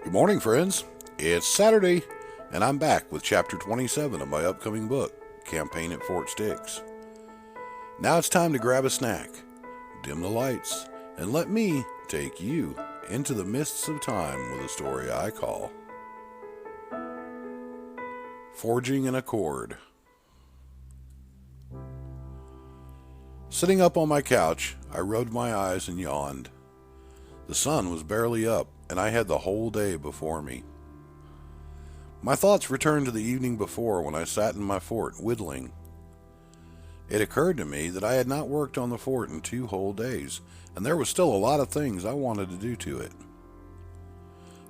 Good morning, friends. It's Saturday, and I'm back with Chapter 27 of my upcoming book, Campaign at Fort Stix. Now it's time to grab a snack, dim the lights, and let me take you into the mists of time with a story I call Forging an Accord. Sitting up on my couch, I rubbed my eyes and yawned. The sun was barely up, and I had the whole day before me. My thoughts returned to the evening before when I sat in my fort whittling. It occurred to me that I had not worked on the fort in 2 whole days, and there was still a lot of things I wanted to do to it.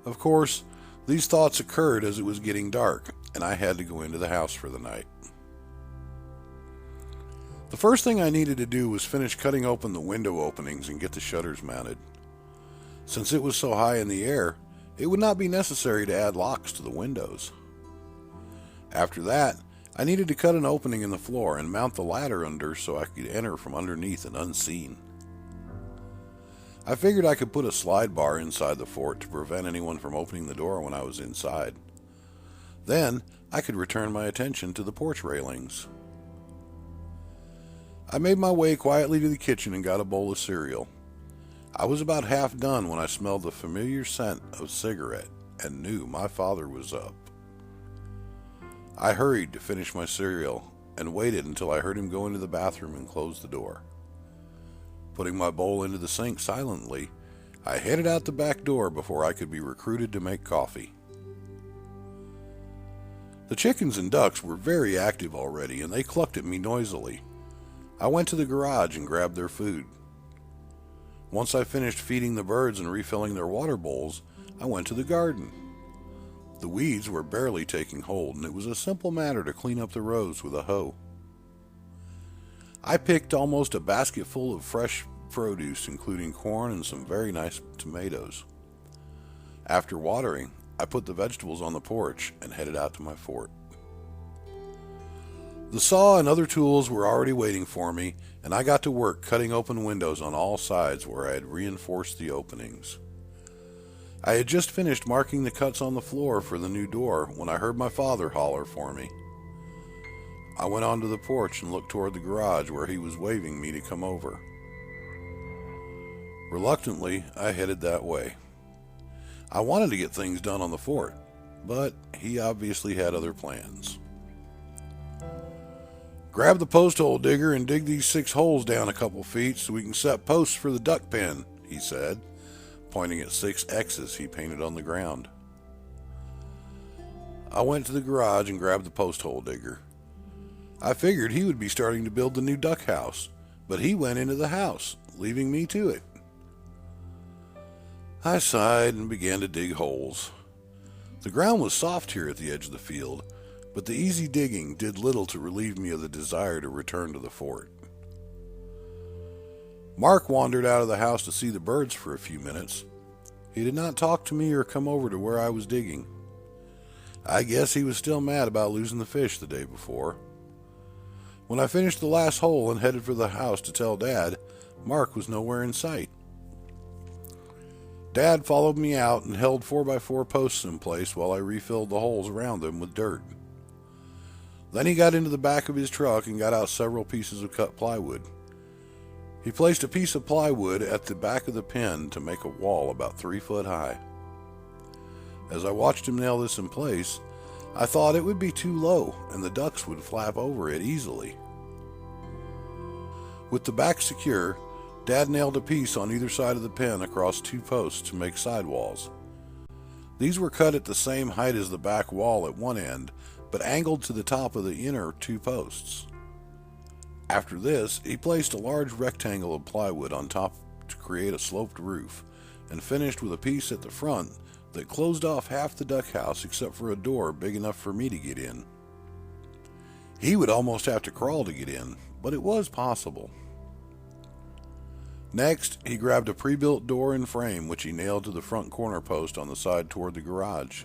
Of course, these thoughts occurred as it was getting dark, and I had to go into the house for the night. The first thing I needed to do was finish cutting open the window openings and get the shutters mounted. Since it was so high in the air, it would not be necessary to add locks to the windows. After that, I needed to cut an opening in the floor and mount the ladder under so I could enter from underneath and unseen. I figured I could put a slide bar inside the fort to prevent anyone from opening the door when I was inside. Then, I could return my attention to the porch railings. I made my way quietly to the kitchen and got a bowl of cereal. I was about half done when I smelled the familiar scent of cigarette and knew my father was up. I hurried to finish my cereal and waited until I heard him go into the bathroom and close the door. Putting my bowl into the sink silently, I headed out the back door before I could be recruited to make coffee. The chickens and ducks were very active already, and they clucked at me noisily. I went to the garage and grabbed their food. Once I finished feeding the birds and refilling their water bowls, I went to the garden. The weeds were barely taking hold, and it was a simple matter to clean up the rows with a hoe. I picked almost a basket full of fresh produce, including corn and some very nice tomatoes. After watering, I put the vegetables on the porch and headed out to my fort. The saw and other tools were already waiting for me, and I got to work cutting open windows on all sides where I had reinforced the openings. I had just finished marking the cuts on the floor for the new door when I heard my father holler for me. I went onto the porch and looked toward the garage where he was waving me to come over. Reluctantly, I headed that way. I wanted to get things done on the fort, but he obviously had other plans. "Grab the post hole digger and dig these 6 holes down a couple feet so we can set posts for the duck pen," he said, pointing at 6 X's he painted on the ground. I went to the garage and grabbed the post hole digger. I figured he would be starting to build the new duck house, but he went into the house, leaving me to it. I sighed and began to dig holes. The ground was soft here at the edge of the field, but the easy digging did little to relieve me of the desire to return to the fort. Mark wandered out of the house to see the birds for a few minutes. He did not talk to me or come over to where I was digging. I guess he was still mad about losing the fish the day before. When I finished the last hole and headed for the house to tell Dad, Mark was nowhere in sight. Dad followed me out and held 4x4 posts in place while I refilled the holes around them with dirt. Then he got into the back of his truck and got out several pieces of cut plywood. He placed a piece of plywood at the back of the pen to make a wall about 3 foot high. As I watched him nail this in place, I thought it would be too low and the ducks would flap over it easily. With the back secure, Dad nailed a piece on either side of the pen across 2 posts to make sidewalls. These were cut at the same height as the back wall at one end, but angled to the top of the inner 2 posts. After this, he placed a large rectangle of plywood on top to create a sloped roof, and finished with a piece at the front that closed off half the duck house except for a door big enough for me to get in. He would almost have to crawl to get in, but it was possible. Next, he grabbed a pre-built door and frame which he nailed to the front corner post on the side toward the garage.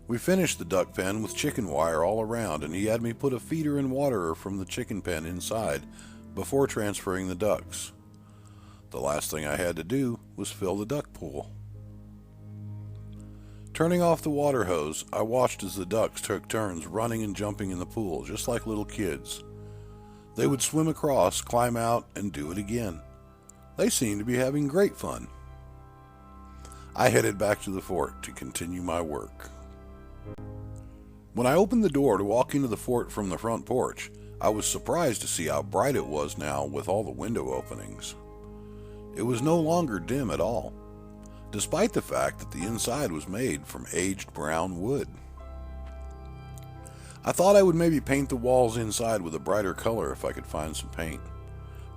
We finished the duck pen with chicken wire all around, and he had me put a feeder and waterer from the chicken pen inside before transferring the ducks. The last thing I had to do was fill the duck pool. Turning off the water hose, I watched as the ducks took turns running and jumping in the pool, just like little kids. They would swim across, climb out, and do it again. They seemed to be having great fun. I headed back to the fort to continue my work. When I opened the door to walk into the fort from the front porch, I was surprised to see how bright it was now with all the window openings. It was no longer dim at all, despite the fact that the inside was made from aged brown wood. I thought I would maybe paint the walls inside with a brighter color if I could find some paint,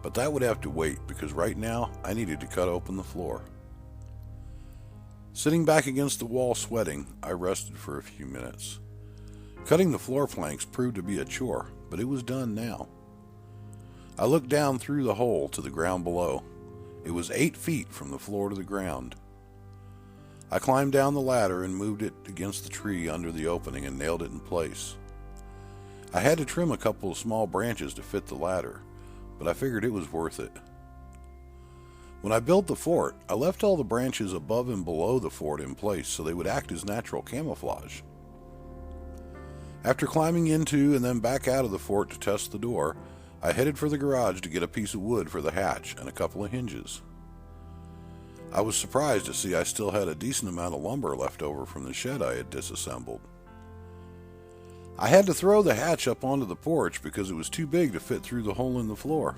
but that would have to wait because right now I needed to cut open the floor. Sitting back against the wall sweating, I rested for a few minutes. Cutting the floor planks proved to be a chore, but it was done now. I looked down through the hole to the ground below. It was 8 feet from the floor to the ground. I climbed down the ladder and moved it against the tree under the opening and nailed it in place. I had to trim a couple of small branches to fit the ladder, but I figured it was worth it. When I built the fort, I left all the branches above and below the fort in place so they would act as natural camouflage. After climbing into and then back out of the fort to test the door, I headed for the garage to get a piece of wood for the hatch and a couple of hinges. I was surprised to see I still had a decent amount of lumber left over from the shed I had disassembled. I had to throw the hatch up onto the porch because it was too big to fit through the hole in the floor.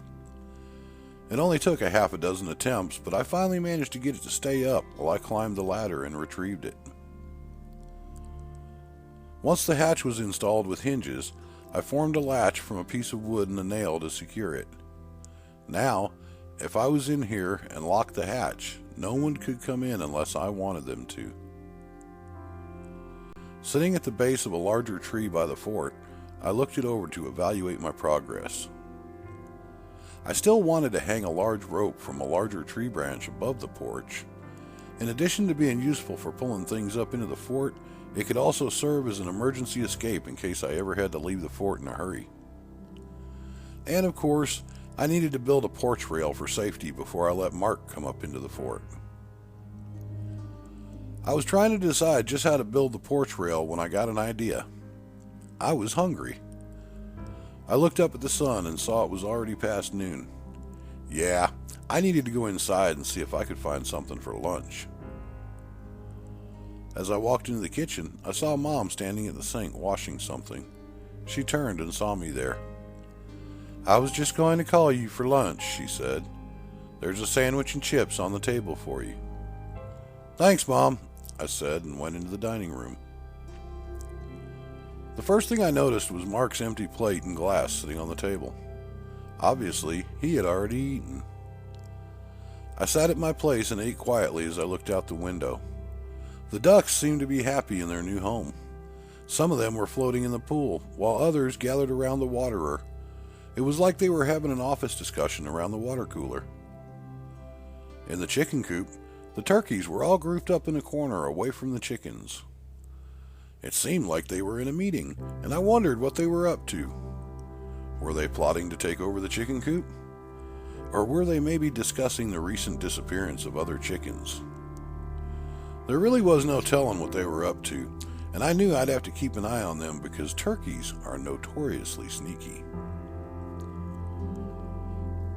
It only took a half a dozen attempts, but I finally managed to get it to stay up while I climbed the ladder and retrieved it. Once the hatch was installed with hinges, I formed a latch from a piece of wood and a nail to secure it. Now, if I was in here and locked the hatch, no one could come in unless I wanted them to. Sitting at the base of a larger tree by the fort, I looked it over to evaluate my progress. I still wanted to hang a large rope from a larger tree branch above the porch. In addition to being useful for pulling things up into the fort, it could also serve as an emergency escape in case I ever had to leave the fort in a hurry. And of course, I needed to build a porch rail for safety before I let Mark come up into the fort. I was trying to decide just how to build the porch rail when I got an idea. I was hungry. I looked up at the sun and saw it was already past noon. Yeah, I needed to go inside and see if I could find something for lunch. As I walked into the kitchen, I saw Mom standing at the sink washing something. She turned and saw me there. "I was just going to call you for lunch," she said. "There's a sandwich and chips on the table for you." "Thanks, Mom," I said and went into the dining room. The first thing I noticed was Mark's empty plate and glass sitting on the table. Obviously, he had already eaten. I sat at my place and ate quietly as I looked out the window. The ducks seemed to be happy in their new home. Some of them were floating in the pool, while others gathered around the waterer. It was like they were having an office discussion around the water cooler. In the chicken coop, the turkeys were all grouped up in a corner away from the chickens. It seemed like they were in a meeting, and I wondered what they were up to. Were they plotting to take over the chicken coop? Or were they maybe discussing the recent disappearance of other chickens? There really was no telling what they were up to, and I knew I'd have to keep an eye on them because turkeys are notoriously sneaky.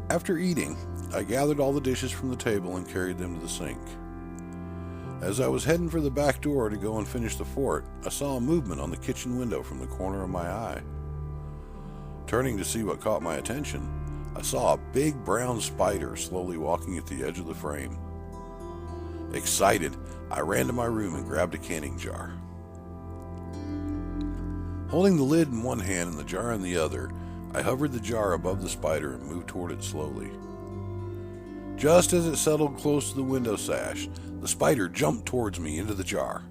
After eating, I gathered all the dishes from the table and carried them to the sink. As I was heading for the back door to go and finish the fort, I saw a movement on the kitchen window from the corner of my eye. Turning to see what caught my attention, I saw a big brown spider slowly walking at the edge of the frame. Excited, I ran to my room and grabbed a canning jar. Holding the lid in one hand and the jar in the other, I hovered the jar above the spider and moved toward it slowly. Just as it settled close to the window sash, the spider jumped towards me into the jar.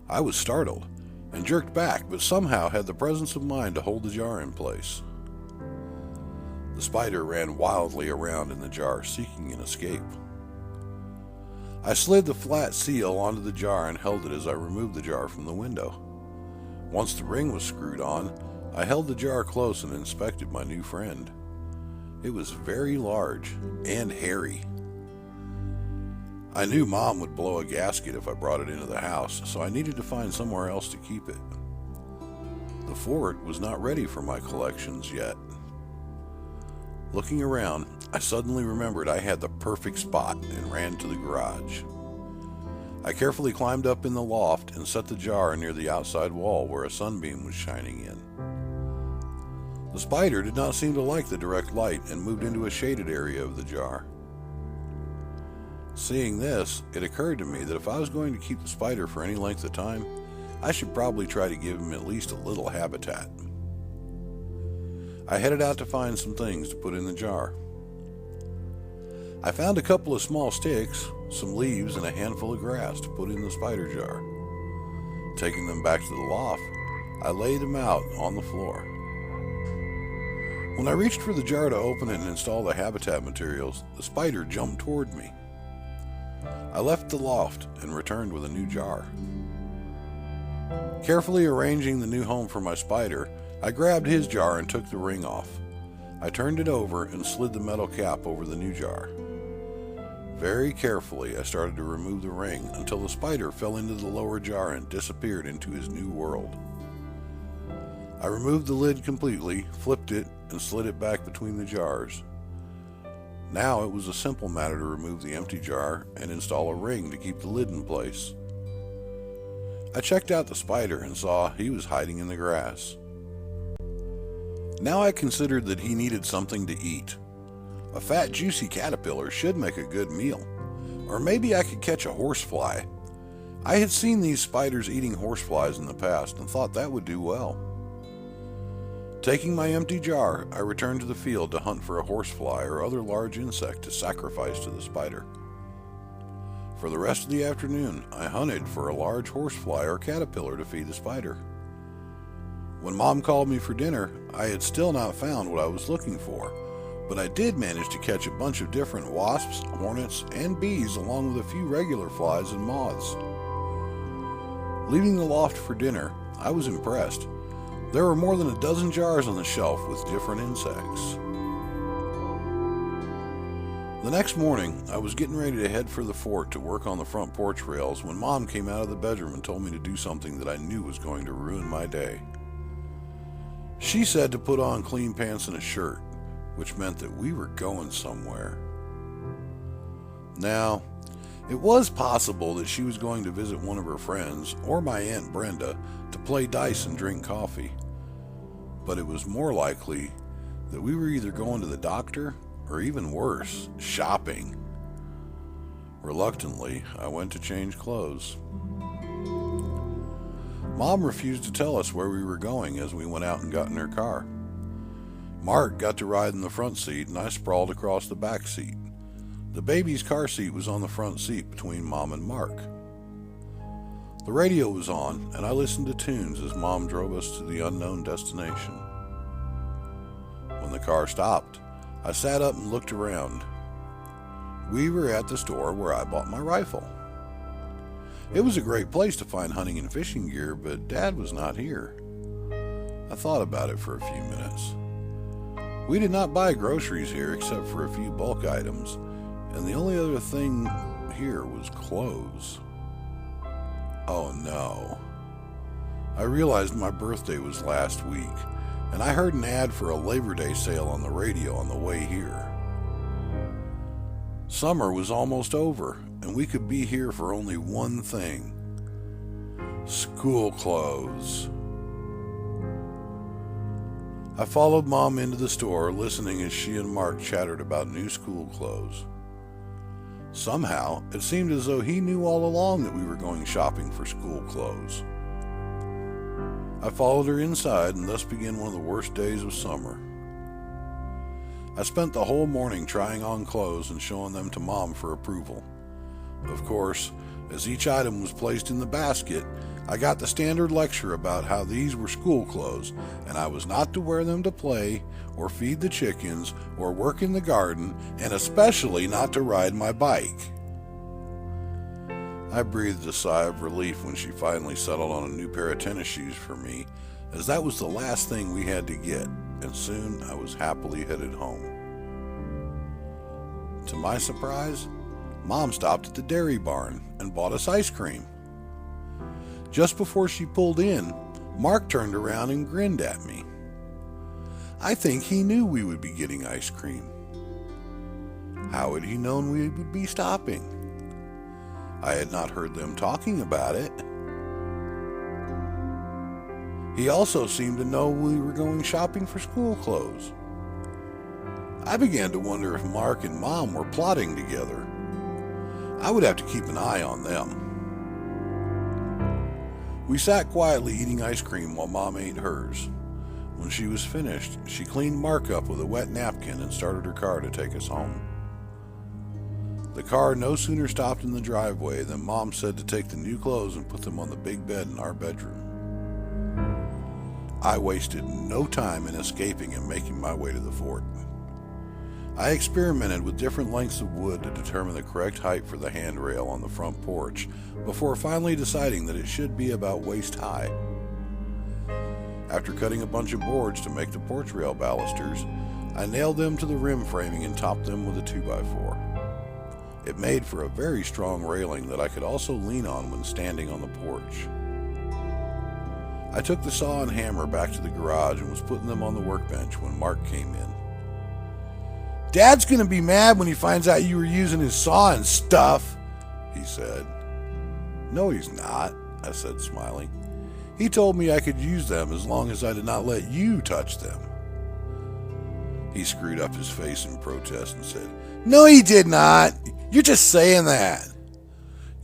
I was startled and jerked back, but somehow had the presence of mind to hold the jar in place. The spider ran wildly around in the jar, seeking an escape. I slid the flat seal onto the jar and held it as I removed the jar from the window. Once the ring was screwed on, I held the jar close and inspected my new friend. It was very large and hairy. I knew Mom would blow a gasket if I brought it into the house, so I needed to find somewhere else to keep it. The fort was not ready for my collections yet. Looking around, I suddenly remembered I had the perfect spot and ran to the garage. I carefully climbed up in the loft and set the jar near the outside wall where a sunbeam was shining in. The spider did not seem to like the direct light and moved into a shaded area of the jar. Seeing this, it occurred to me that if I was going to keep the spider for any length of time, I should probably try to give him at least a little habitat. I headed out to find some things to put in the jar. I found a couple of small sticks, some leaves, and a handful of grass to put in the spider jar. Taking them back to the loft, I laid them out on the floor. When I reached for the jar to open it and install the habitat materials, the spider jumped toward me. I left the loft and returned with a new jar. Carefully arranging the new home for my spider, I grabbed his jar and took the ring off. I turned it over and slid the metal cap over the new jar. Very carefully, I started to remove the ring until the spider fell into the lower jar and disappeared into his new world. I removed the lid completely, flipped it, and slid it back between the jars. Now it was a simple matter to remove the empty jar and install a ring to keep the lid in place. I checked out the spider and saw he was hiding in the grass. Now I considered that he needed something to eat. A fat, juicy caterpillar should make a good meal. Or maybe I could catch a horsefly. I had seen these spiders eating horseflies in the past and thought that would do well. Taking my empty jar, I returned to the field to hunt for a horsefly or other large insect to sacrifice to the spider. For the rest of the afternoon, I hunted for a large horsefly or caterpillar to feed the spider. When Mom called me for dinner, I had still not found what I was looking for, but I did manage to catch a bunch of different wasps, hornets, and bees along with a few regular flies and moths. Leaving the loft for dinner, I was impressed. There were more than a dozen jars on the shelf with different insects. The next morning, I was getting ready to head for the fort to work on the front porch rails when Mom came out of the bedroom and told me to do something that I knew was going to ruin my day. She said to put on clean pants and a shirt, which meant that we were going somewhere. Now, it was possible that she was going to visit one of her friends, or my Aunt Brenda, to play dice and drink coffee. But it was more likely that we were either going to the doctor, or even worse, shopping. Reluctantly, I went to change clothes. Mom refused to tell us where we were going as we went out and got in her car. Mark got to ride in the front seat and I sprawled across the back seat. The baby's car seat was on the front seat between Mom and Mark. The radio was on and I listened to tunes as Mom drove us to the unknown destination. When the car stopped, I sat up and looked around. We were at the store where I bought my rifle. It was a great place to find hunting and fishing gear, but Dad was not here. I thought about it for a few minutes. We did not buy groceries here except for a few bulk items, and the only other thing here was clothes. Oh no. I realized my birthday was last week, and I heard an ad for a Labor Day sale on the radio on the way here. Summer was almost over, and we could be here for only one thing: school clothes. I followed Mom into the store, listening as she and Mark chattered about new school clothes. Somehow, it seemed as though he knew all along that we were going shopping for school clothes. I followed her inside, and thus began one of the worst days of summer. I spent the whole morning trying on clothes and showing them to Mom for approval. Of course, as each item was placed in the basket, I got the standard lecture about how these were school clothes, and I was not to wear them to play, or feed the chickens, or work in the garden, and especially not to ride my bike. I breathed a sigh of relief when she finally settled on a new pair of tennis shoes for me, as that was the last thing we had to get, and soon I was happily headed home. To my surprise, Mom stopped at the dairy barn and bought us ice cream. Just before she pulled in, Mark turned around and grinned at me. I think he knew we would be getting ice cream. How had he known we would be stopping? I had not heard them talking about it. He also seemed to know we were going shopping for school clothes. I began to wonder if Mark and Mom were plotting together. I would have to keep an eye on them. We sat quietly eating ice cream while Mom ate hers. When she was finished, she cleaned Mark up with a wet napkin and started her car to take us home. The car no sooner stopped in the driveway than Mom said to take the new clothes and put them on the big bed in our bedroom. I wasted no time in escaping and making my way to the fort. I experimented with different lengths of wood to determine the correct height for the handrail on the front porch before finally deciding that it should be about waist high. After cutting a bunch of boards to make the porch rail balusters, I nailed them to the rim framing and topped them with a 2x4. It made for a very strong railing that I could also lean on when standing on the porch. I took the saw and hammer back to the garage and was putting them on the workbench when Mark came in. "Dad's going to be mad when he finds out you were using his saw and stuff," he said. "No, he's not," I said, smiling. "He told me I could use them as long as I did not let you touch them." He screwed up his face in protest and said, "No, he did not. You're just saying that."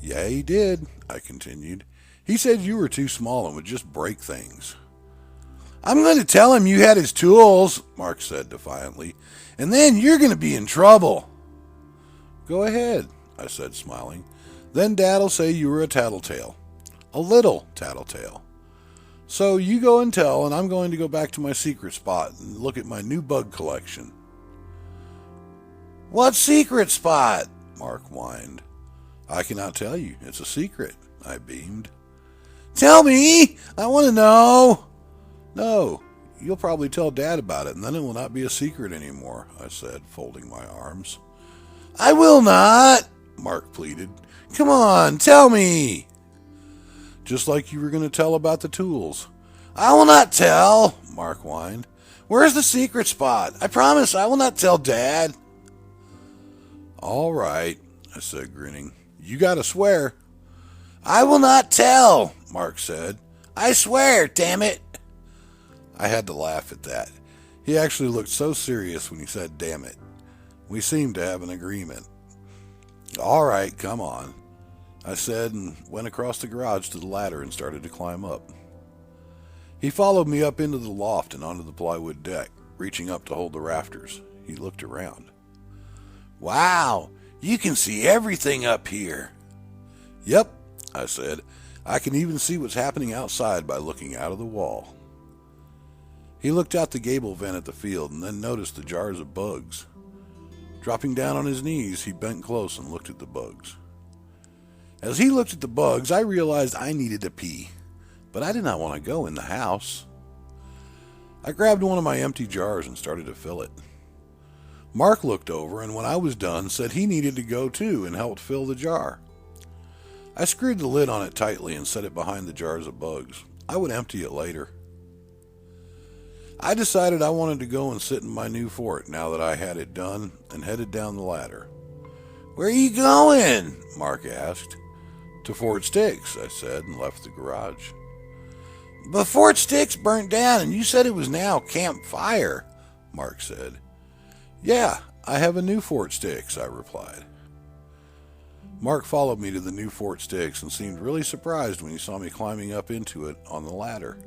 "Yeah, he did," I continued. "He said you were too small and would just break things." "I'm going to tell him you had his tools," Mark said defiantly, "and then you're going to be in trouble." "Go ahead," I said, smiling. "Then Dad'll say you were a tattletale. A little tattletale. So you go and tell, and I'm going to go back to my secret spot and look at my new bug collection." "What secret spot?" Mark whined. "I cannot tell you. It's a secret," I beamed. "Tell me! I want to know!" "No, you'll probably tell Dad about it, and then it will not be a secret anymore," I said, folding my arms. "I will not," Mark pleaded. "Come on, tell me." "Just like you were going to tell about the tools." "I will not tell," Mark whined. "Where's the secret spot? I promise I will not tell Dad." "All right," I said, grinning. "You gotta swear." "I will not tell," Mark said. "I swear, damn it." I had to laugh at that. He actually looked so serious when he said damn it. We seemed to have an agreement. "All right, come on," I said, and went across the garage to the ladder and started to climb up. He followed me up into the loft and onto the plywood deck, reaching up to hold the rafters. He looked around. "Wow, you can see everything up here." "Yep," I said. "I can even see what's happening outside by looking out of the wall." He looked out the gable vent at the field and then noticed the jars of bugs. Dropping down on his knees, he bent close and looked at the bugs. As he looked at the bugs, I realized I needed to pee, but I did not want to go in the house. I grabbed one of my empty jars and started to fill it. Mark looked over, and when I was done, said he needed to go too and helped fill the jar. I screwed the lid on it tightly and set it behind the jars of bugs. I would empty it later. I decided I wanted to go and sit in my new fort now that I had it done and headed down the ladder. "Where are you going?" Mark asked. "To Fort Stix," I said, and left the garage. "But Fort Stix burnt down, and you said it was now Camp Fire," Mark said. "Yeah, I have a new Fort Stix," I replied. Mark followed me to the new Fort Stix and seemed really surprised when he saw me climbing up into it on the ladder.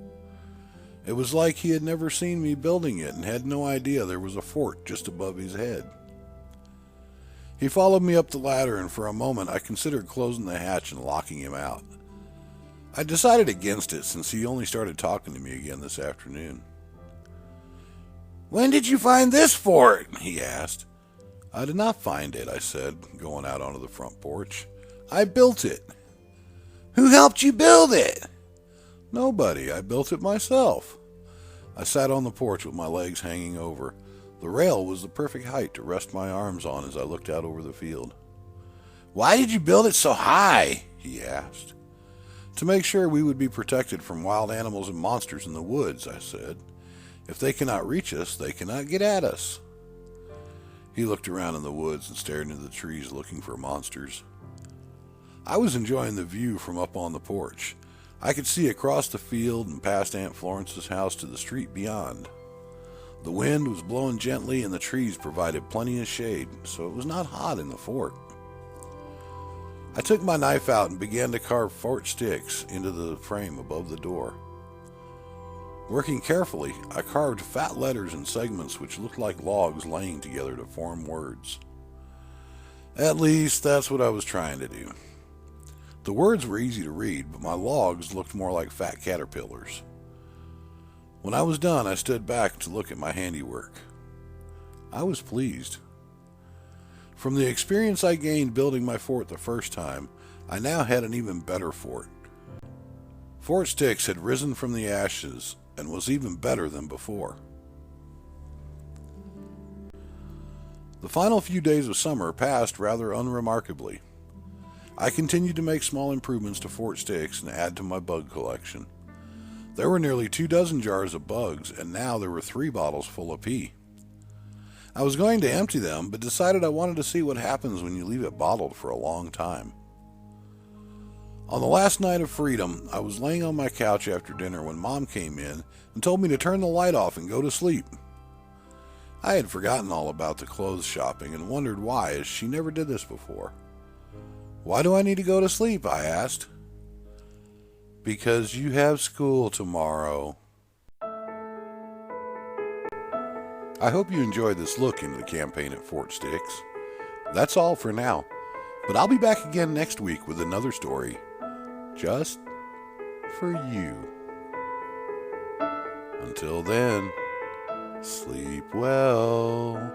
It was like he had never seen me building it and had no idea there was a fort just above his head. He followed me up the ladder, and for a moment I considered closing the hatch and locking him out. I decided against it since he only started talking to me again this afternoon. "When did you find this fort?" he asked. "I did not find it," I said, going out onto the front porch. "I built it." "Who helped you build it?" "Nobody. I built it myself." I sat on the porch with my legs hanging over. The rail was the perfect height to rest my arms on as I looked out over the field. "Why did you build it so high?" he asked. "To make sure we would be protected from wild animals and monsters in the woods," I said. "If they cannot reach us, they cannot get at us." He looked around in the woods and stared into the trees looking for monsters. I was enjoying the view from up on the porch. I could see across the field and past Aunt Florence's house to the street beyond. The wind was blowing gently and the trees provided plenty of shade, so it was not hot in the fort. I took my knife out and began to carve Fort Stix into the frame above the door. Working carefully, I carved fat letters and segments which looked like logs laying together to form words. At least, that's what I was trying to do. The words were easy to read, but my logs looked more like fat caterpillars. When I was done, I stood back to look at my handiwork. I was pleased. From the experience I gained building my fort the first time, I now had an even better fort. Fort Stix had risen from the ashes and was even better than before. The final few days of summer passed rather unremarkably. I continued to make small improvements to Fort Stix and add to my bug collection. There were nearly 24 jars of bugs, and now there were 3 bottles full of pee. I was going to empty them, but decided I wanted to see what happens when you leave it bottled for a long time. On the last night of freedom, I was laying on my couch after dinner when Mom came in and told me to turn the light off and go to sleep. I had forgotten all about the clothes shopping and wondered why, as she never did this before. "Why do I need to go to sleep?" I asked. "Because you have school tomorrow." I hope you enjoyed this look into the campaign at Fort Stix. That's all for now, but I'll be back again next week with another story, just for you. Until then, sleep well.